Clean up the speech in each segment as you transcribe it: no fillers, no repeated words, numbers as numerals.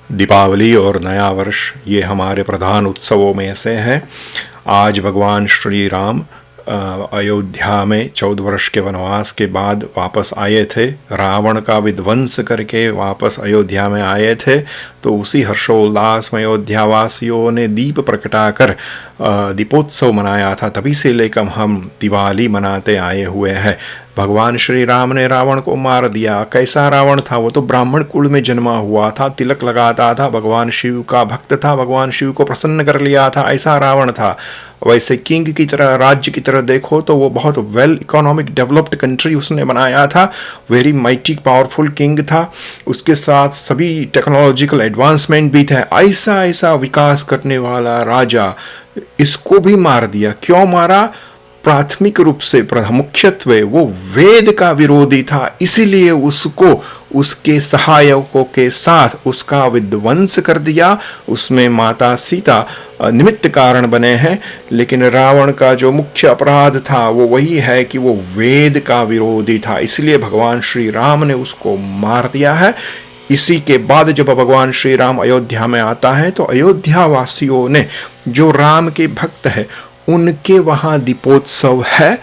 दीपावली और नया वर्ष ये हमारे प्रधान उत्सवों में से हैं। आज भगवान श्री राम अयोध्या में 14 वर्ष के वनवास के बाद वापस आए थे। रावण का विध्वंस करके वापस अयोध्या में आए थे, तो उसी हर्षोल्लास में अयोध्यावासियों ने दीप प्रगटाकर दीपोत्सव मनाया था। तभी से लेकर हम दिवाली मनाते आए हुए हैं। भगवान श्री राम ने रावण को मार दिया। कैसा रावण था? वो तो ब्राह्मण कुल में जन्मा हुआ था, तिलक लगाता था, भगवान शिव का भक्त था, भगवान शिव को प्रसन्न कर लिया था, ऐसा रावण था। वैसे किंग की तरह, राज्य की तरह देखो तो वो बहुत वेल इकोनॉमिक डेवलप्ड कंट्री उसने बनाया था। वेरी माइटी पावरफुल किंग था। उसके साथ सभी टेक्नोलॉजिकल एडवांसमेंट भी थे। ऐसा ऐसा विकास करने वाला राजा, इसको भी मार दिया। क्यों मारा? प्राथमिक रूप से मुख्यत्वे वो वेद का विरोधी था, इसीलिए उसको उसके सहायकों के साथ उसका विध्वंस कर दिया। उसमें माता सीता निमित्त कारण बने हैं, लेकिन रावण का जो मुख्य अपराध था वो वही है कि वो वेद का विरोधी था, इसलिए भगवान श्री राम ने उसको मार दिया है। इसी के बाद जब भगवान श्री राम अयोध्या में आता है तो अयोध्या वासियों ने, जो राम के भक्त है, उनके वहां दीपोत्सव है।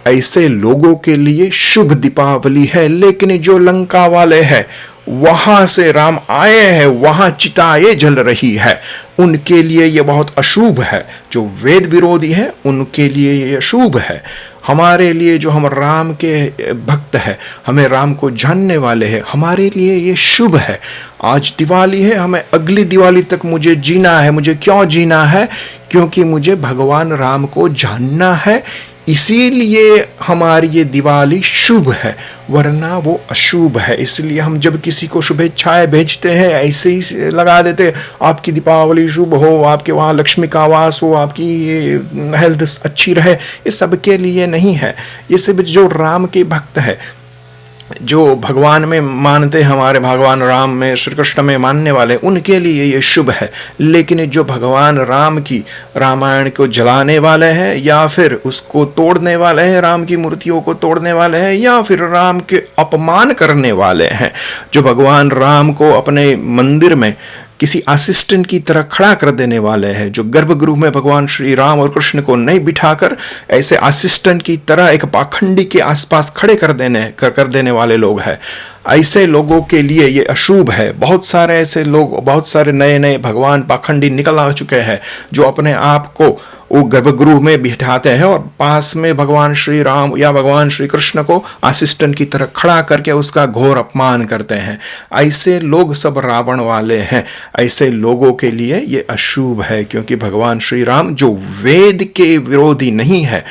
ऐसे लोगों के लिए शुभ दीपावली है। लेकिन जो लंका वाले हैं, वहां से राम आए हैं, वहां चिताएं जल रही है, उनके लिए यह बहुत अशुभ है। जो वेद विरोधी है उनके लिए यह शुभ है। हमारे लिए, जो हम राम के भक्त हैं, हमें राम को जानने वाले हैं, हमारे लिए ये शुभ है। आज दिवाली है, हमें अगली दिवाली तक मुझे जीना है। मुझे क्यों जीना है? क्योंकि मुझे भगवान राम को जानना है, इसीलिए हमारी ये दिवाली शुभ है, वरना वो अशुभ है। इसलिए हम जब किसी को शुभेच्छाएं भेजते हैं, ऐसे ही लगा देते, आपकी दीपावली शुभ हो, आपके वहाँ लक्ष्मी का वास हो, आपकी हेल्थ अच्छी रहे। ये सबके लिए नहीं है। ये सब जो राम के भक्त है, जो भगवान में मानते हैं, हमारे भगवान राम में, श्री कृष्ण में मानने वाले, उनके लिए ये शुभ है। लेकिन जो भगवान राम की रामायण को जलाने वाले हैं, या फिर उसको तोड़ने वाले हैं, राम की मूर्तियों को तोड़ने वाले हैं, या फिर राम के अपमान करने वाले हैं, जो भगवान राम को अपने मंदिर में किसी असिस्टेंट की तरह खड़ा कर देने वाले हैं, जो गर्भगृह में भगवान श्री राम और कृष्ण को नहीं बिठाकर ऐसे असिस्टेंट की तरह एक पाखंडी के आसपास खड़े कर देने वाले लोग हैं, ऐसे लोगों के लिए ये अशुभ है। बहुत सारे ऐसे लोग, बहुत सारे नए नए भगवान पाखंडी निकल आ चुके हैं, जो अपने आप को वो गर्भगृह में बिठाते हैं और पास में भगवान श्री राम या भगवान श्री कृष्ण को असिस्टेंट की तरह खड़ा करके उसका घोर अपमान करते हैं। ऐसे लोग सब रावण वाले हैं। ऐसे लोगों के लिए ये अशुभ है, क्योंकि भगवान श्री राम जो वेद के विरोधी नहीं है,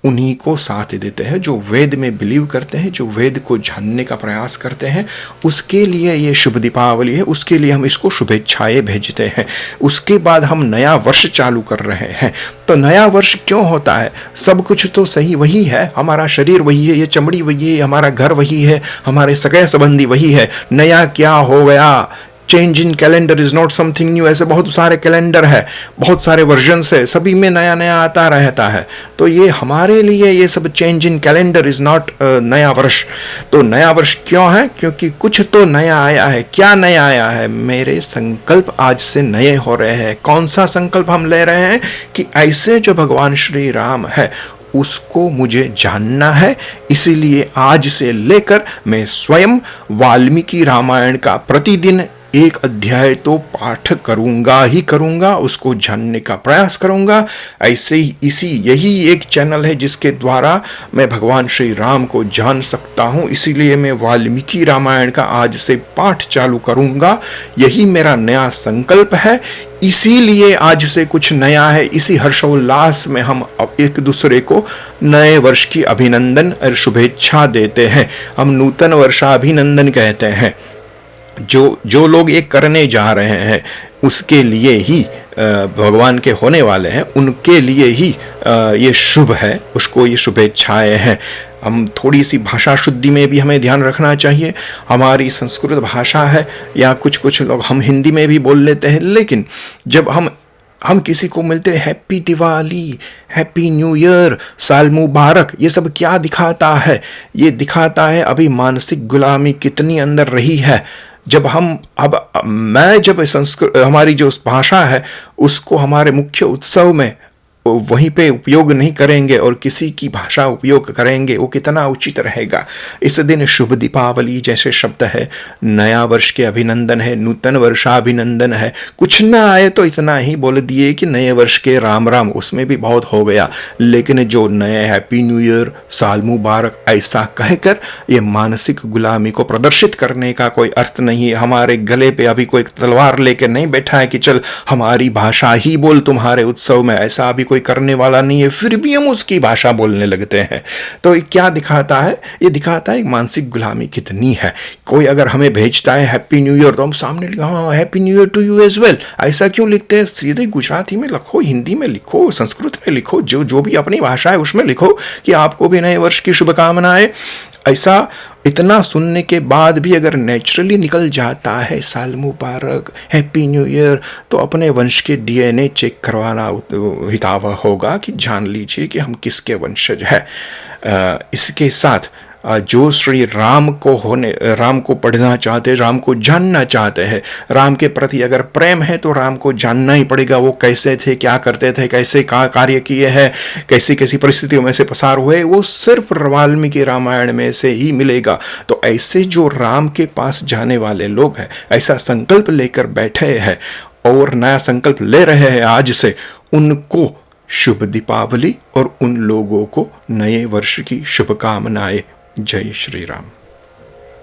उन्हीं को साथ देते हैं। जो वेद में बिलीव करते हैं, जो वेद को जानने का प्रयास करते हैं, उसके लिए ये शुभ दीपावली है। उसके लिए हम इसको शुभेच्छाएं भेजते हैं। उसके बाद हम नया वर्ष चालू कर रहे हैं। तो नया वर्ष क्यों होता है? सब कुछ तो सही वही है, हमारा शरीर वही है, ये चमड़ी वही है, हमारा घर वही है, हमारे सगे संबंधी वही है। नया क्या हो गया? Change in calendar is not something new. ऐसे बहुत सारे कैलेंडर है, बहुत सारे वर्जन्स है, सभी में नया नया आता रहता है। तो ये हमारे लिए ये सब change in calendar is not नया वर्ष। तो नया वर्ष क्यों है? क्योंकि कुछ तो नया आया है। क्या नया आया है? मेरे संकल्प आज से नए हो रहे हैं। कौन सा संकल्प हम ले रहे हैं? कि ऐसे जो भगवान श्री राम है, उसको मुझे जानना है। इसीलिए आज से लेकर मैं स्वयं वाल्मीकि रामायण का प्रतिदिन एक अध्याय तो पाठ करूंगा ही करूंगा, उसको जानने का प्रयास करूंगा। ऐसे ही यही एक चैनल है जिसके द्वारा मैं भगवान श्री राम को जान सकता हूं। इसीलिए मैं वाल्मीकि रामायण का आज से पाठ चालू करूंगा। यही मेरा नया संकल्प है। इसीलिए आज से कुछ नया है। इसी हर्षोल्लास में हम एक दूसरे को नए वर्ष की अभिनंदन और शुभेच्छा देते हैं। हम नूतन वर्षाभिनंदन कहते हैं। जो लोग ये करने जा रहे हैं, उसके लिए ही भगवान के होने वाले हैं, उनके लिए ही ये शुभ है, उसको ये शुभेच्छाएं हैं। हम थोड़ी सी भाषा शुद्धि में भी हमें ध्यान रखना चाहिए। हमारी संस्कृत भाषा है, या कुछ लोग हम हिंदी में भी बोल लेते हैं, लेकिन जब हम किसी को मिलते हैं, happy Diwali, happy new year, साल मुबारक, ये सब क्या दिखाता है? ये दिखाता है अभी मानसिक गुलामी कितनी अंदर रही है। जब हम अब मैं जब संस्कृत हमारी जो भाषा है उसको हमारे मुख्य उत्सव में वहीं पे उपयोग नहीं करेंगे और किसी की भाषा उपयोग करेंगे, वो कितना उचित रहेगा। इस दिन शुभ दीपावली जैसे शब्द है, नया वर्ष के अभिनंदन है, नूतन वर्षाभिनंदन है, कुछ ना आए तो इतना ही बोल दिए कि नए वर्ष के राम राम, उसमें भी बहुत हो गया। लेकिन जो नए हैप्पी न्यू ईयर, साल मुबारक ऐसा कहकर ये मानसिक गुलामी को प्रदर्शित करने का कोई अर्थ नहीं है। हमारे गले पे अभी कोई तलवार लेकर नहीं बैठा है कि चल हमारी भाषा ही बोल तुम्हारे उत्सव में, ऐसा अभी कोई करने वाला नहीं है, फिर भी हम उसकी भाषा बोलने लगते हैं। तो ये क्या दिखाता है? ये दिखाता है मानसिक गुलामी कितनी है। कोई अगर हमें भेजता है हैप्पी न्यू ईयर तो हम सामने लिखा हाँ happy new year to you as well. ऐसा क्यों लिखते हैं? सीधे गुजराती में लिखो, हिंदी में लिखो, संस्कृत में लिखो, जो भी अपनी भाषा है उसमें लिखो कि आपको भी नए वर्ष की शुभकामनाएं। ऐसा इतना सुनने के बाद भी अगर नेचुरली निकल जाता है साल मुबारक, हैप्पी न्यू ईयर, तो अपने वंश के डीएनए चेक करवाना हितावह होगा कि जान लीजिए कि हम किसके वंशज हैं। इसके साथ जो श्री राम को पढ़ना चाहते, राम को जानना चाहते हैं, राम के प्रति अगर प्रेम है तो राम को जानना ही पड़ेगा। वो कैसे थे, क्या करते थे, कैसे कार्य किए हैं, कैसी कैसी परिस्थितियों में से पसार हुए, वो सिर्फ वाल्मीकि रामायण में से ही मिलेगा। तो ऐसे जो राम के पास जाने वाले लोग हैं, ऐसा संकल्प लेकर बैठे हैं और नया संकल्प ले रहे हैं आज से, उनको शुभ दीपावली और उन लोगों को नए वर्ष की शुभकामनाएं। जय श्री राम।